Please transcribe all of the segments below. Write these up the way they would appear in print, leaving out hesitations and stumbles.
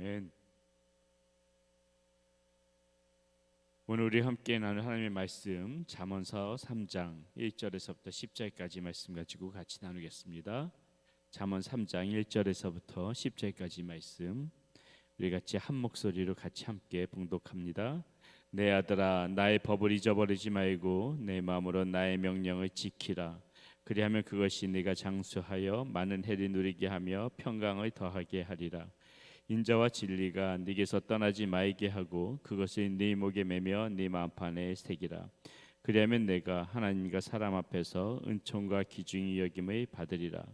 아멘. 오늘 우리 함께 나눌 하나님의 말씀 잠언서 3장 1절에서부터 10절까지 말씀 가지고 같이 나누겠습니다. 잠언 3장 1절에서부터 10절까지 말씀 우리 같이 한 목소리로 같이 함께 봉독합니다. 내 아들아, 나의 법을 잊어버리지 말고 내 마음으로 나의 명령을 지키라. 그리하면 그것이 네가 장수하여 많은 해를 누리게 하며 평강을 더하게 하리라. 인자와 진리가 네게서 떠나지 말게 하고 그것을 네 목에 매며 네 마음판에 새기라. 그리하면 내가 하나님과 사람 앞에서 은총과 기중이 여김을 받으리라.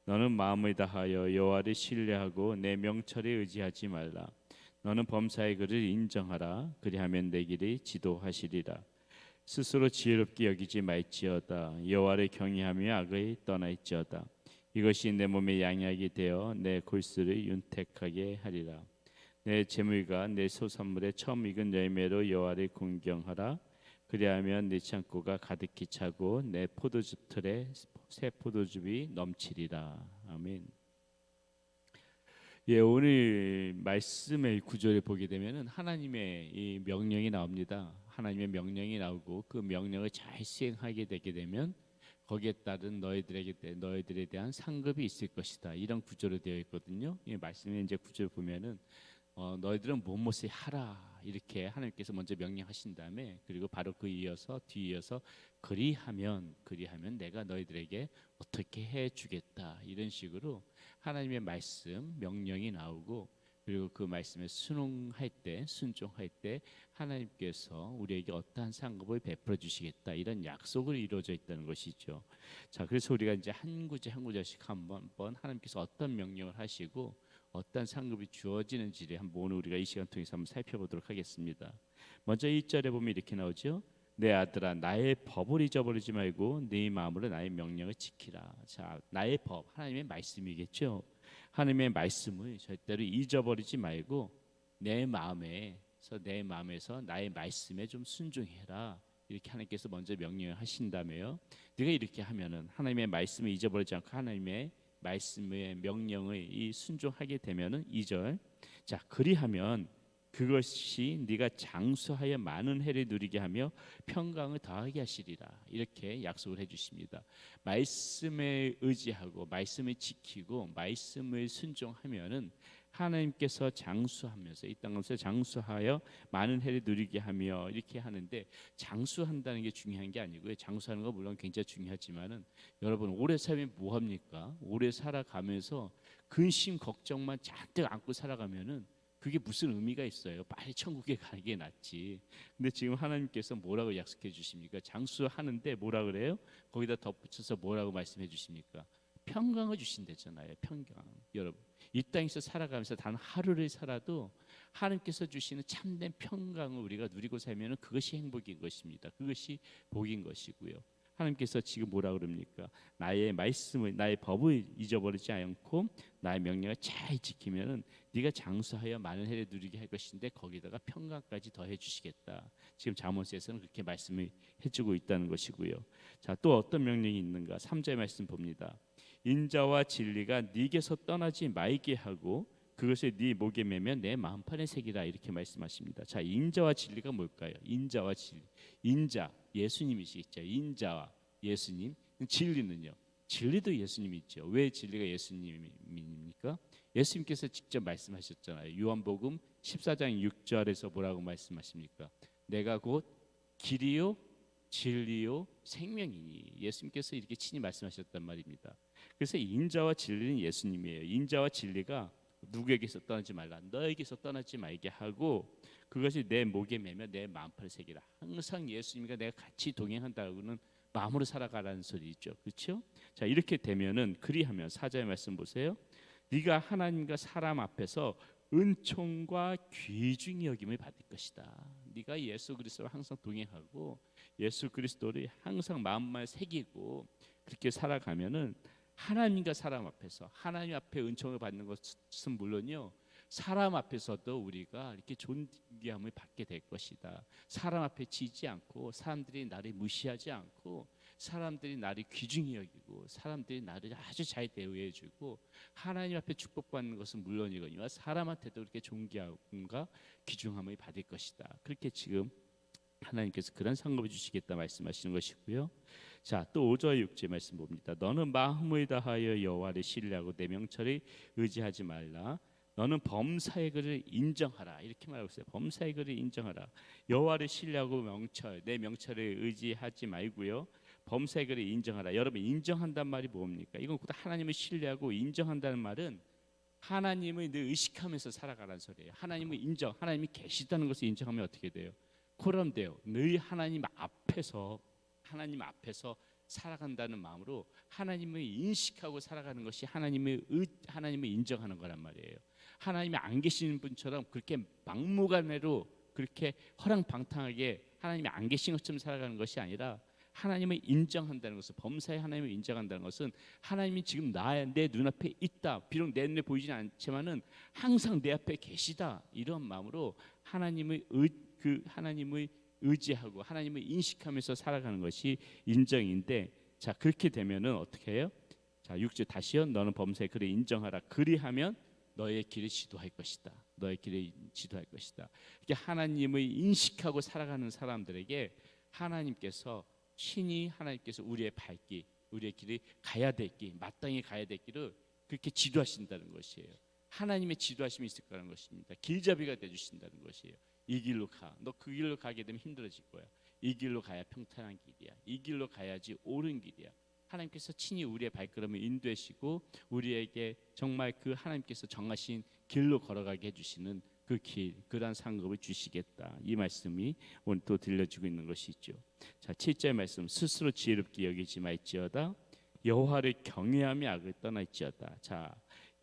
너는 마음을 다하여 여호와를 신뢰하고 내 명철에 의지하지 말라. 너는 범사의 그를 인정하라. 그리하면 내 길이 지도하시리라. 스스로 지혜롭게 여기지 말지어다. 여호와를 경외하며 악을 떠날지어다. 이것이 내 몸의 양약이 되어 내 골수를 윤택하게 하리라. 내 재물과 내 소산물의 처음 익은 열매로 여호와를 공경하라. 그리하면 내 창고가 가득히 차고 내 포도주 틀에 새 포도즙이 넘치리라. 아멘. 오늘 말씀의 구절을 보게 되면은 하나님의 이 명령이 나옵니다. 하나님의 명령이 나오고 그 명령을 잘 수행하게 되게 되면 거기에 따른 너희들에 대한 상급이 있을 것이다. 이런 구조로 되어 있거든요. 이 말씀에 이제 구절 보면은 너희들은 무엇을 하라 이렇게 하나님께서 먼저 명령하신 다음에 그리고 바로 그 뒤이어서 그리하면 내가 너희들에게 어떻게 해주겠다 이런 식으로 하나님의 말씀 명령이 나오고 그리고 그 말씀에 순종할 때 하나님께서 우리에게 어떠한 상급을 베풀어 주시겠다 이런 약속을 이루어져 있다는 것이죠. 자, 그래서 우리가 이제 한 구절씩 한번 하나님께서 어떤 명령을 하시고 어떤 상급이 주어지는지를 한번 오늘 우리가 이 시간 통해서 한번 살펴보도록 하겠습니다. 먼저 1절에 보면 이렇게 나오죠. 내 아들아, 나의 법을 잊어버리지 말고 네 마음으로 나의 명령을 지키라. 자, 나의 법, 하나님의 말씀이겠죠. 하나님의 말씀을 절대로 잊어버리지 말고 내 마음에서 나의 말씀에 좀 순종해라. 이렇게 하나님께서 먼저 명령을 하신다며요. 네가 이렇게 하면은 하나님의 말씀을 잊어버리지 않고 하나님의 말씀의 명령을 순종하게 되면은 2절. 자, 그리하면 그것이 네가 장수하여 많은 해를 누리게 하며 평강을 더하게 하시리라. 이렇게 약속을 해주십니다. 말씀에 의지하고 말씀을 지키고 말씀을 순종하면은 하나님께서 장수하면서 이 땅에서 장수하여 많은 해를 누리게 하며 이렇게 하는데 장수한다는 게 중요한 게 아니고요. 장수하는 거 물론 굉장히 중요하지만은 여러분 오래 살면 뭐 합니까? 오래 살아가면서 근심 걱정만 잔뜩 안고 살아가면은 그게 무슨 의미가 있어요? 빨리 천국에 가는 게 낫지. 근데 지금 하나님께서 뭐라고 약속해 주십니까? 장수하는데 뭐라 그래요? 거기다 덧붙여서 뭐라고 말씀해 주십니까? 평강을 주신다잖아요. 평강. 여러분 이 땅에서 살아가면서 단 하루를 살아도 하나님께서 주시는 참된 평강을 우리가 누리고 살면은 그것이 행복인 것입니다. 그것이 복인 것이고요. 하나님께서 지금 뭐라 그럽니까? 나의 말씀을 나의 법을 잊어버리지 않고 나의 명령을 잘 지키면은 네가 장수하여 많은 해를 누리게 할 것인데 거기다가 평강까지 더해 주시겠다. 지금 잠언서에서는 그렇게 말씀을 해주고 있다는 것이고요. 자, 또 어떤 명령이 있는가? 3절 말씀 봅니다. 인자와 진리가 네게서 떠나지 말게 하고 그것을 네 목에 매면 내 마음판에 새기라. 이렇게 말씀하십니다. 자, 인자와 진리가 뭘까요? 인자와 진리. 인자 예수님이시겠죠. 인자와 예수님. 진리는요? 진리도 예수님이죠. 왜 진리가 예수님입니까? 예수님께서 직접 말씀하셨잖아요. 요한복음 14장 6절에서 뭐라고 말씀하십니까? 내가 곧 길이요 진리요 생명이니. 예수님께서 이렇게 친히 말씀하셨단 말입니다. 그래서 인자와 진리는 예수님이에요. 인자와 진리가 누구에게서 떠나지 말라, 너에게서 떠나지 말게 하고 그것이 내 목에 매며 내 마음판에 새기라. 항상 예수님과 내가 같이 동행한다고는 마음으로 살아가라는 소리죠. 그렇죠? 자, 이렇게 되면은 그리하면 4절 말씀 보세요. 네가 하나님과 사람 앞에서 은총과 귀중히 여김을 받을 것이다. 네가 예수 그리스도와 항상 동행하고 예수 그리스도를 항상 마음만 새기고 그렇게 살아가면은 하나님과 사람 앞에서 하나님 앞에 은총을 받는 것은 물론요 사람 앞에서도 우리가 이렇게 존귀함을 받게 될 것이다. 사람 앞에 지지 않고 사람들이 나를 무시하지 않고 사람들이 나를 귀중히 여기고 사람들이 나를 아주 잘 대우해주고 하나님 앞에 축복받는 것은 물론이거니와 사람한테도 그렇게 존귀함과 귀중함을 받을 것이다. 그렇게 지금 하나님께서 그런 상급을 주시겠다 말씀하시는 것이고요. 자, 또 5절 6절 말씀 봅니다. 너는 마음을 다하여 여호와를 신뢰하고 내 명철을 의지하지 말라. 너는 범사의 그를 인정하라. 이렇게 말하고 있어요. 범사의 그를 인정하라. 여호와를 신뢰하고 내 명철을 의지하지 말고요. 범사의 그를 인정하라. 여러분, 인정한다는 말이 뭡니까? 이건 곧 하나님을 신뢰하고 인정한다는 말은 하나님을 늘 의식하면서 살아가라는 소리예요. 하나님을 인정, 하나님이 계시다는 것을 인정하면 어떻게 돼요? 그럼 돼요. 늘 하나님 앞에서 살아간다는 마음으로 하나님을 인식하고 살아가는 것이 하나님을 인정하는 거란 말이에요. 하나님이 안 계시는 분처럼 그렇게 막무가내로 그렇게 허랑방탕하게 하나님이 안 계신 것처럼 살아가는 것이 아니라 하나님을 인정한다는 것은, 범사에 하나님을 인정한다는 것은 하나님이 지금 내 눈앞에 있다. 비록 내 눈에 보이지는 않지만은 항상 내 앞에 계시다. 이런 마음으로 하나님을 의지하고 하나님을 인식하면서 살아가는 것이 인정인데, 자, 그렇게 되면은 어떻게 해요? 자, 6절 다시요. 너는 범사에 그를 인정하라. 그리하면 너의 길을 지도할 것이다. 너의 길을 지도할 것이다. 이렇게 하나님을 인식하고 살아가는 사람들에게 하나님께서 친히 우리의 발길, 우리의 길을 가야 될 길, 마땅히 가야 될 길을 그렇게 지도하신다는 것이에요. 하나님의 지도하심이 있을 거라는 것입니다. 길잡이가 되주신다는 것이에요. 이 길로 가. 너 그 길로 가게 되면 힘들어질 거야. 이 길로 가야 평탄한 길이야. 이 길로 가야지 옳은 길이야. 하나님께서 친히 우리의 발걸음을 인도하시고 우리에게 정말 그 하나님께서 정하신 길로 걸어가게 해주시는 그 길, 그러한 상급을 주시겠다. 이 말씀이 오늘 또 들려주고 있는 것이죠. 자, 7절 말씀. 스스로 지혜롭게 여기지 말지어다. 여호와를 경외하며 악을 떠날지어다. 자,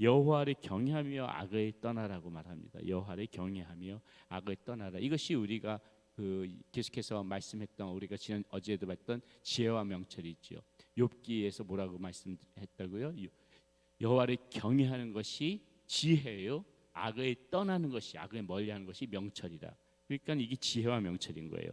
여호와를 경외하며 악을 떠나라고 말합니다. 여호와를 경외하며 악을 떠나라. 이것이 우리가 계속해서 말씀했던, 우리가 어제도 봤던 지혜와 명철이 있죠. 욥기에서 뭐라고 말씀했다고요? 여호와를 경외하는 것이 지혜예요. 악을 떠나는 것이, 악을 멀리하는 것이 명철이라. 그러니까 이게 지혜와 명철인 거예요.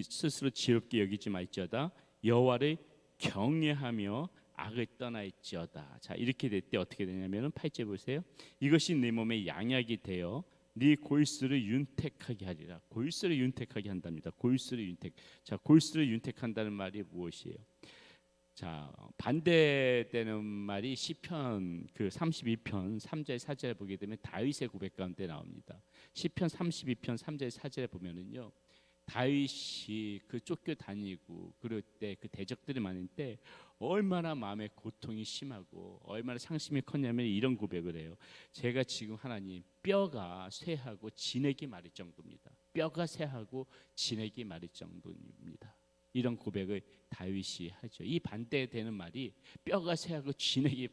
스스로 지혜롭게 여기지 말지어다. 여호와를 경외하며 악을 떠나있지어다. 자, 이렇게 될 때 어떻게 되냐면은 8절 보세요. 이것이 내 몸에 양약이 되어 네 골수를 윤택하게 하리라. 골수를 윤택하게 한답니다. 골수를 윤택. 자, 골수를 윤택한다는 말이 무엇이에요? 자, 반대되는 말이 시편 32편 3절 4절에 보게 되면 다윗의 고백 가운데 나옵니다. 시편 32편 3절 4절에 보면은요, 다윗이 쫓겨다니고 그럴 때 그 대적들이 많을 때 얼마나 마음의 고통이 심하고 얼마나 상심이 컸냐면 이런 고백을 해요. 제가 지금 하나님 뼈가 쇠하고 진액이 마를 정도입니다. 뼈가 쇠하고 진액이 마를 정도입니다. 이런 고백을 다윗이 하죠. 이 반대되는 말이 뼈가 쇠하고 진액이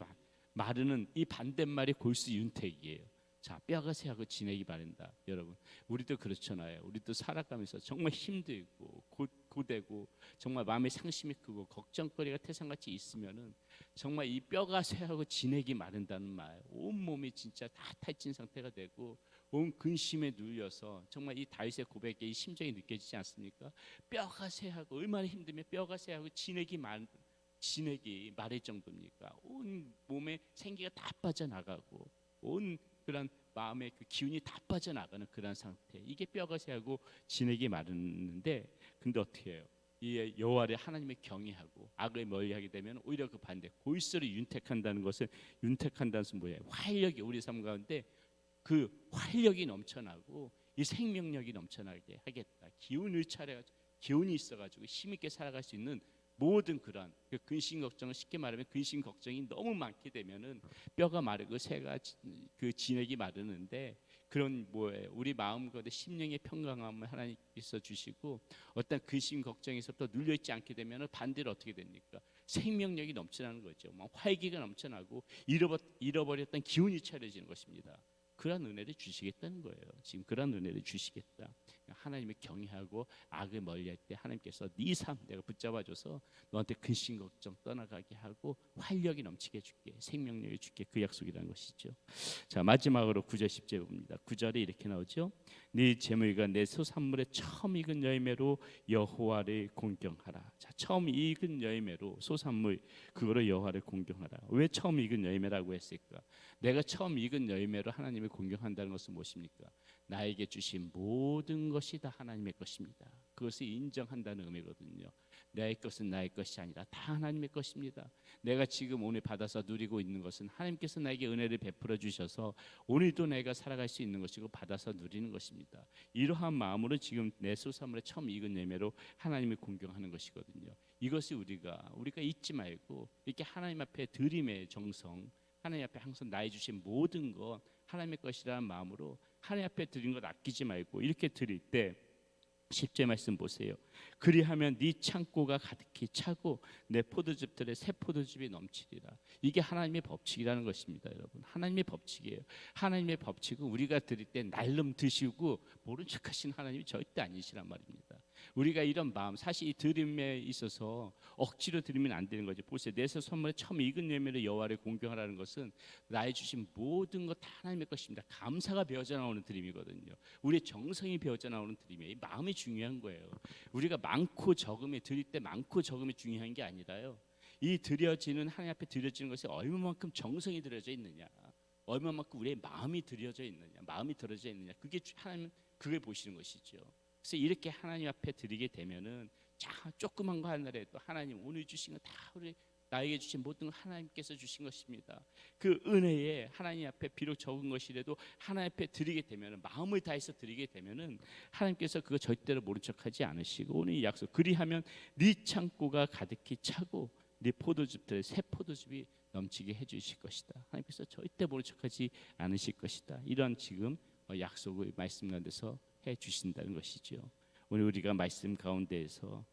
마르는 이 반대말이 골수 윤택이에요. 자, 뼈가 쇠하고 진액이 마른다. 여러분, 우리도 그렇잖아요. 우리도 살아가면서 정말 힘들고 고되고 정말 마음의 상심이 크고 걱정거리가 태산같이 있으면은 정말 이 뼈가 쇠하고 진액이 마른다는 말, 온 몸이 진짜 다 탈진 상태가 되고 온 근심에 눌려서 정말 이 다윗의 고백에 이 심정이 느껴지지 않습니까? 뼈가 쇠하고 얼마나 힘들면 뼈가 쇠하고 진액이 마를 정도입니까? 온 몸에 생기가 다 빠져나가고 온 그런 마음의 그 기운이 다 빠져나가는 그런 상태. 이게 뼈가 쇠하고 진액이 마르는데, 근데 어떻게 해요? 이 여호와를 하나님을 경외하고 악을 멀리하게 되면 오히려 그 반대, 골수를 윤택한다는 것은 뭐예요? 활력이 우리 삶 가운데 그 활력이 넘쳐나고 이 생명력이 넘쳐나게 하겠다. 기운이 있어가지고 힘있게 살아갈 수 있는 모든 그런 그 근심 걱정을, 쉽게 말하면 근심 걱정이 너무 많게 되면은 뼈가 마르고 새가 그 진액이 마르는데, 그런 뭐예요? 우리 마음 가운데 심령의 평강함을 하나님께서 주시고 어떤 근심 걱정에서부터 눌려 있지 않게 되면은 반대로 어떻게 됩니까? 생명력이 넘쳐나는 거죠. 막 활기가 넘쳐나고 잃어버렸던 기운이 차려지는 것입니다. 그런 은혜를 주시겠다는 거예요. 지금 그런 은혜를 주시겠다. 하나님을 경외하고 악을 멀리할 때 하나님께서 네 삶 내가 붙잡아줘서 너한테 근심 걱정 떠나가게 하고 활력이 넘치게 해줄게, 생명력을 줄게, 그 약속이라는 것이죠. 자, 마지막으로 9절 10절 봅니다. 9절에 이렇게 나오죠. 네 재물과 내 소산물의 처음 익은 열매로 여호와를 공경하라. 자, 처음 익은 열매로 소산물 그거로 여호와를 공경하라. 왜 처음 익은 열매라고 했을까? 내가 처음 익은 열매로 하나님을 공경한다는 것은 무엇입니까? 나에게 주신 모든 것이 다 하나님의 것입니다. 그것을 인정한다는 의미거든요. 내 것은 나의 것이 아니라 다 하나님의 것입니다. 내가 지금 오늘 받아서 누리고 있는 것은 하나님께서 나에게 은혜를 베풀어 주셔서 오늘도 내가 살아갈 수 있는 것이고 받아서 누리는 것입니다. 이러한 마음으로 지금 내 소산물의 처음 익은 열매로 하나님을 공경하는 것이거든요. 이것이 우리가 잊지 말고 이렇게 하나님 앞에 드림의 정성, 하나님 앞에 항상 나의 주신 모든 것 하나님의 것이라는 마음으로 하나님 앞에 드린 것 아끼지 말고 이렇게 드릴 때 10절 말씀 보세요. 그리하면 네 창고가 가득히 차고 내 포도즙들에 새 포도즙이 넘치리라. 이게 하나님의 법칙이라는 것입니다, 여러분. 하나님의 법칙이에요. 하나님의 법칙은 우리가 드릴 때 날름 드시고 모른 척하신 하나님이 절대 아니시란 말입니다. 우리가 이런 마음, 사실 이 드림에 있어서 억지로 드리면 안 되는 거죠. 보세요. 내 선물에 처음 익은 열매로 여호와를 공경하라는 것은 나의 주신 모든 것 다 하나님의 것입니다. 감사가 배어져 나오는 드림이거든요. 우리의 정성이 배어져 나오는 드림이에요. 이 마음이 중요한 거예요. 우리가 많고 적음에 드릴 때 많고 적음이 중요한 게 아니라요. 이 드려지는 하나님 앞에 드려지는 것이 얼마만큼 정성이 들여져 있느냐, 얼마만큼 우리의 마음이 들여져 있느냐, 마음이 들어져 있느냐, 그게 하나님은 그걸 보시는 것이죠. 그래서 이렇게 하나님 앞에 드리게 되면은 자 조그만 거 하나라도 하나님 오늘 주신 거 다 우리 나에게 주신 모든 하나님께서 주신 것입니다. 그 은혜에 하나님 앞에 비록 적은 것이라도 하나님 앞에 드리게 되면은 마음을 다해서 드리게 되면은 하나님께서 그거 절대로 모른 척하지 않으시고 오늘 이 약속 그리하면 네 창고가 가득히 차고 네 포도즙들에 새 포도즙이 넘치게 해주실 것이다. 하나님께서 절대 모른 척하지 않으실 것이다. 이런 지금 약속을 말씀 가운데서 해 주신다는 것이죠. 오늘 우리가 말씀 가운데에서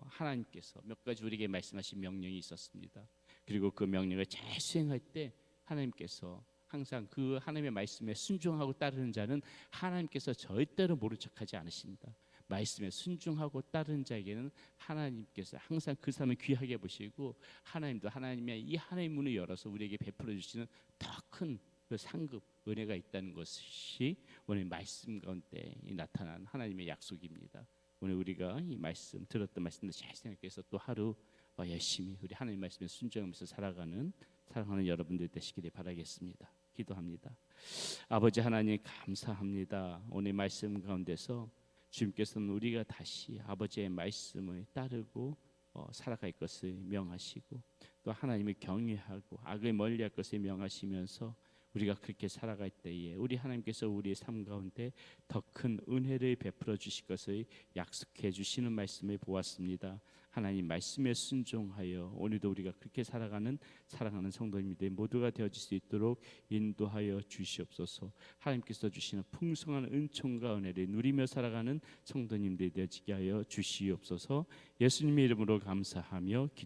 하나님께서 몇 가지 우리에게 말씀하신 명령이 있었습니다. 그리고 그 명령을 잘 수행할 때 하나님께서 항상 그 하나님의 말씀에 순종하고 따르는 자는 하나님께서 절대로 모른 척하지 않으신다. 말씀에 순종하고 따르는 자에게는 하나님께서 항상 그 사람을 귀하게 보시고 하나님도 하나님의 이 하나님의 문을 열어서 우리에게 베풀어 주시는 더 큰 그 상급 은혜가 있다는 것이 오늘 말씀 가운데 나타난 하나님의 약속입니다. 오늘 우리가 이 말씀 들었던 말씀을 잘 생각해서 또 하루 열심히 우리 하나님 말씀에 순종하면서 살아가는 사랑하는 여러분들 되시기를 바라겠습니다. 기도합니다. 아버지 하나님 감사합니다. 오늘 말씀 가운데서 주님께서는 우리가 다시 아버지의 말씀을 따르고 살아갈 것을 명하시고 또 하나님을 경외하고 악을 멀리할 것을 명하시면서 우리가 그렇게 살아갈 때에 우리 하나님께서 우리의 삶 가운데 더 큰 은혜를 베풀어 주실 것을 약속해 주시는 말씀을 보았습니다. 하나님 말씀에 순종하여 오늘도 우리가 그렇게 살아가는 사랑하는 성도님들 모두가 되어질 수 있도록 인도하여 주시옵소서. 하나님께서 주시는 풍성한 은총과 은혜를 누리며 살아가는 성도님들 되어지게 하여 주시옵소서. 예수님의 이름으로 감사하며